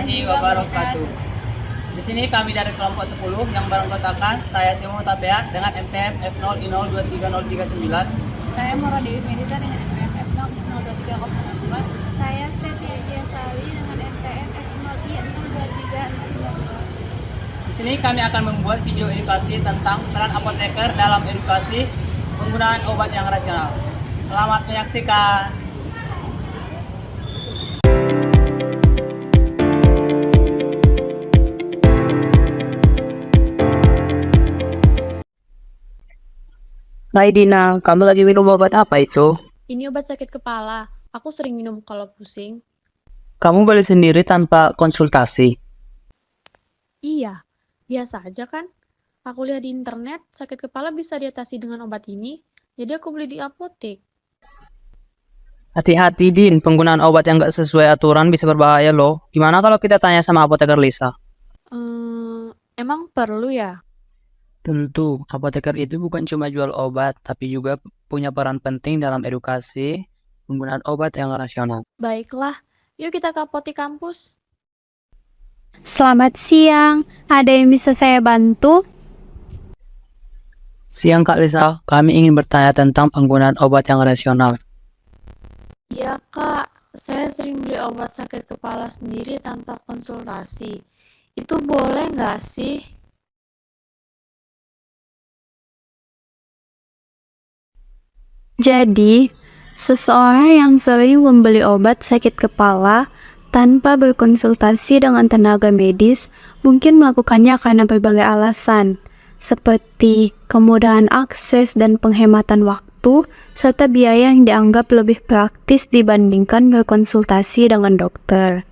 warahmatullahi wabarakatuh. Di sini kami dari kelompok 10 yang beranggotakan saya Simo Tapea dengan NPM F0I0230309. Saya Mora Dewi Medita dengan NPM F0I02304. Saya Setia Giasali dengan NPM F0I02304. Di sini kami akan membuat video edukasi tentang peran apoteker dalam edukasi penggunaan obat yang rasional. Selamat menyaksikan. Hai Dina, kamu lagi minum obat apa itu? Ini obat sakit kepala. Aku sering minum kalau pusing. Kamu beli sendiri tanpa konsultasi? Iya, biasa aja kan? Aku lihat di internet, sakit kepala bisa diatasi dengan obat ini. Jadi aku beli di apotek. Hati-hati Din, penggunaan obat yang gak sesuai aturan bisa berbahaya loh. Gimana kalau kita tanya sama apoteker Lisa? Emang perlu ya? Tentu, apoteker itu bukan cuma jual obat, tapi juga punya peran penting dalam edukasi penggunaan obat yang rasional. Baiklah, yuk kita ke apotek kampus. Selamat siang, ada yang bisa saya bantu? Siang Kak Lisa, kami ingin bertanya tentang penggunaan obat yang rasional. Iya kak, saya sering beli obat sakit kepala sendiri tanpa konsultasi. Itu boleh nggak sih? Jadi, seseorang yang sering membeli obat sakit kepala tanpa berkonsultasi dengan tenaga medis mungkin melakukannya karena berbagai alasan, seperti kemudahan akses dan penghematan waktu, serta biaya yang dianggap lebih praktis dibandingkan berkonsultasi dengan dokter.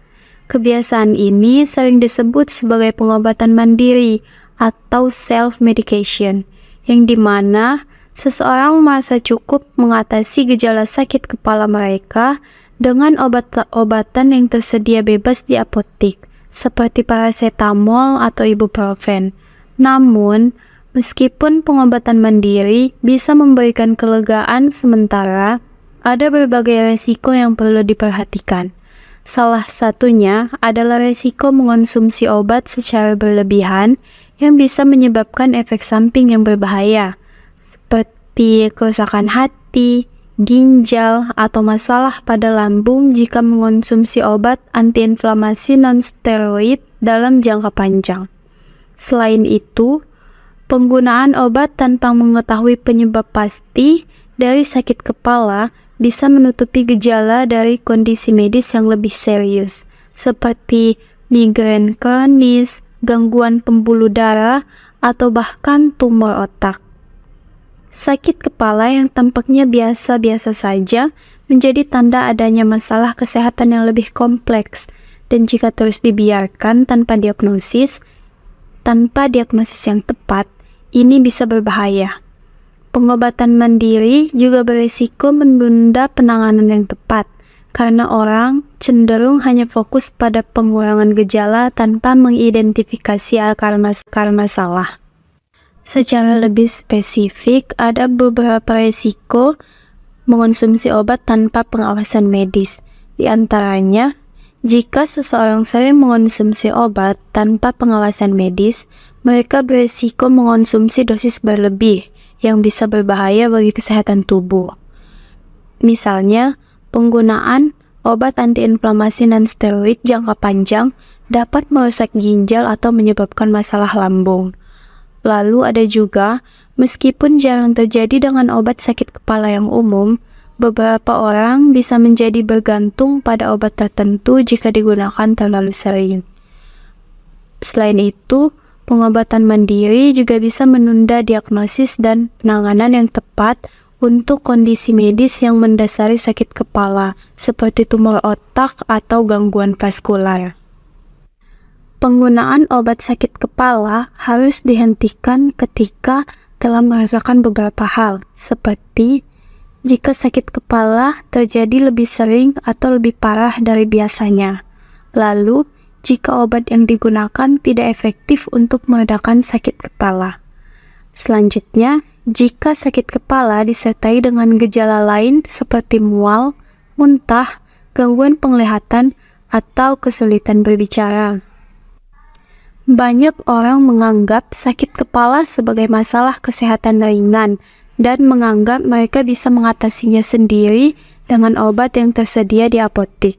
Kebiasaan ini sering disebut sebagai pengobatan mandiri atau self-medication, yang dimana seseorang merasa cukup mengatasi gejala sakit kepala mereka dengan obat-obatan yang tersedia bebas di apotek, seperti paracetamol atau ibuprofen. Namun, meskipun pengobatan mandiri bisa memberikan kelegaan sementara, ada berbagai resiko yang perlu diperhatikan. Salah satunya adalah resiko mengonsumsi obat secara berlebihan yang bisa menyebabkan efek samping yang berbahaya, seperti kerusakan hati, ginjal, atau masalah pada lambung jika mengonsumsi obat antiinflamasi non-steroid dalam jangka panjang. Selain itu, penggunaan obat tanpa mengetahui penyebab pasti dari sakit kepala bisa menutupi gejala dari kondisi medis yang lebih serius, seperti migrain kronis, gangguan pembuluh darah, atau bahkan tumor otak. Sakit kepala yang tampaknya biasa-biasa saja menjadi tanda adanya masalah kesehatan yang lebih kompleks, dan jika terus dibiarkan tanpa diagnosis yang tepat, ini bisa berbahaya. Pengobatan mandiri juga berisiko menunda penanganan yang tepat, karena orang cenderung hanya fokus pada pengurangan gejala tanpa mengidentifikasi akar masalah. Secara lebih spesifik, ada beberapa risiko mengonsumsi obat tanpa pengawasan medis. Di antaranya, jika seseorang sering mengonsumsi obat tanpa pengawasan medis, mereka berisiko mengonsumsi dosis berlebih yang bisa berbahaya bagi kesehatan tubuh. Misalnya, penggunaan obat antiinflamasi non-steroid jangka panjang dapat merusak ginjal atau menyebabkan masalah lambung. Lalu ada juga, meskipun jarang terjadi dengan obat sakit kepala yang umum, beberapa orang bisa menjadi bergantung pada obat tertentu jika digunakan terlalu sering. Selain itu, pengobatan mandiri juga bisa menunda diagnosis dan penanganan yang tepat untuk kondisi medis yang mendasari sakit kepala, seperti tumor otak atau gangguan vaskular. Penggunaan obat sakit kepala harus dihentikan ketika telah merasakan beberapa hal, seperti jika sakit kepala terjadi lebih sering atau lebih parah dari biasanya. Lalu, jika obat yang digunakan tidak efektif untuk meredakan sakit kepala. Selanjutnya, jika sakit kepala disertai dengan gejala lain seperti mual, muntah, gangguan penglihatan, atau kesulitan berbicara. Banyak orang menganggap sakit kepala sebagai masalah kesehatan ringan dan menganggap mereka bisa mengatasinya sendiri dengan obat yang tersedia di apotek.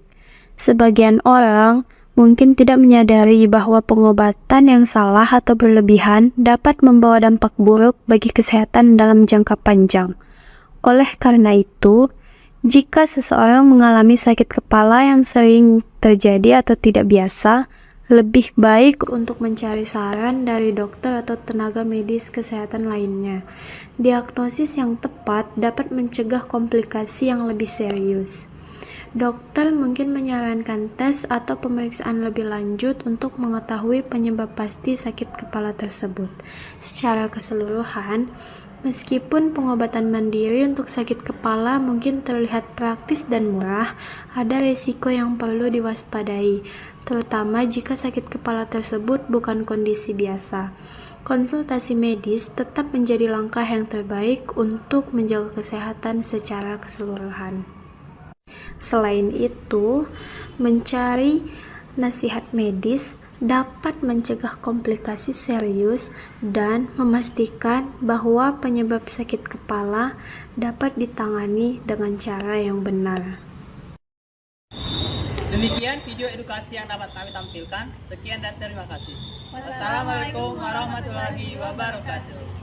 Sebagian orang mungkin tidak menyadari bahwa pengobatan yang salah atau berlebihan dapat membawa dampak buruk bagi kesehatan dalam jangka panjang. Oleh karena itu, jika seseorang mengalami sakit kepala yang sering terjadi atau tidak biasa, lebih baik untuk mencari saran dari dokter atau tenaga medis kesehatan lainnya. Diagnosis yang tepat dapat mencegah komplikasi yang lebih serius. Dokter mungkin menyarankan tes atau pemeriksaan lebih lanjut untuk mengetahui penyebab pasti sakit kepala tersebut. Secara keseluruhan, meskipun pengobatan mandiri untuk sakit kepala mungkin terlihat praktis dan murah, ada risiko yang perlu diwaspadai, terutama jika sakit kepala tersebut bukan kondisi biasa. Konsultasi medis tetap menjadi langkah yang terbaik untuk menjaga kesehatan secara keseluruhan. Selain itu, mencari nasihat medis dapat mencegah komplikasi serius dan memastikan bahwa penyebab sakit kepala dapat ditangani dengan cara yang benar. Demikian video edukasi yang dapat kami tampilkan. Sekian dan terima kasih. Wassalamualaikum warahmatullahi wabarakatuh.